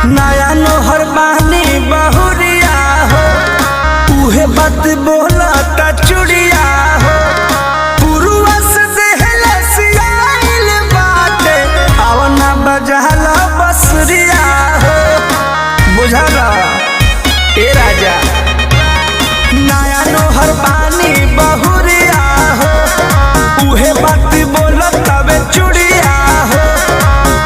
नया नोहर बानी बहुरिया हो, उहे बात बोला ता चुड़िया हो। पुरुआ से देहला सियाइल बाटे, आवना बजाला बसरिया हो। बुझाला ए राजा, नया नोहर बानी बहुरिया हो, उहे बात बोला तबे चुड़िया हो।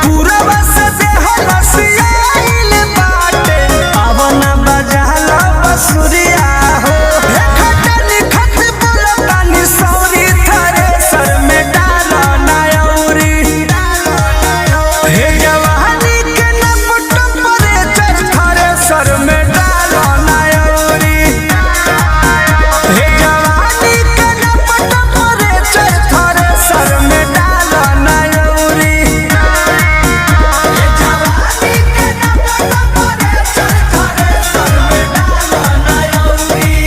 पुरुआ से देहला सियाइल बाटे, आवना बजाला बसरिया हो। हे खटनी खट बोला तानी सौरी थारे सर में डाला नायौरी। हे जवानी के नपट परे चर थारे सर में डाला नायौरी। हे जवानी के नपट परे चर थारे सर में डाला नायौरी। हे जवानी के नपट परे चर थारे सर में डाला नायौरी।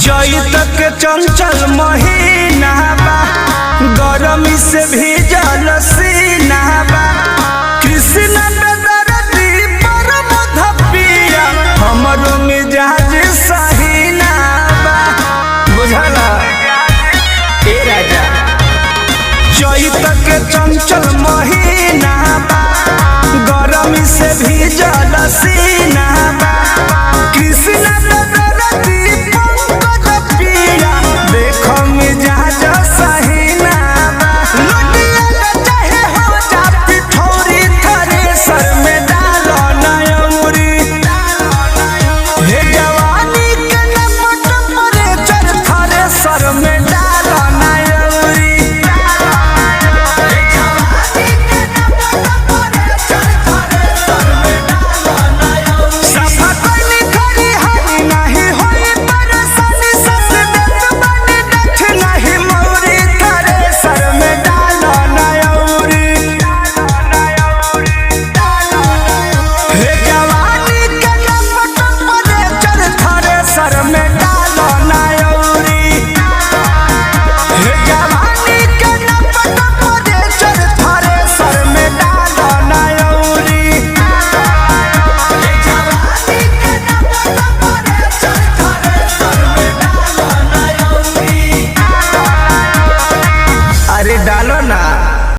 चैत के चंचल महीना बा, गरमी से भीजल सीना बा। कृष्ण बेदर्दी पर मधपिया, हमरो मिजाज सहीना बा। बुझला ए राजा, चैत के चंचल महीना बा, गरमी से भीजल सीना बा। कृष्ण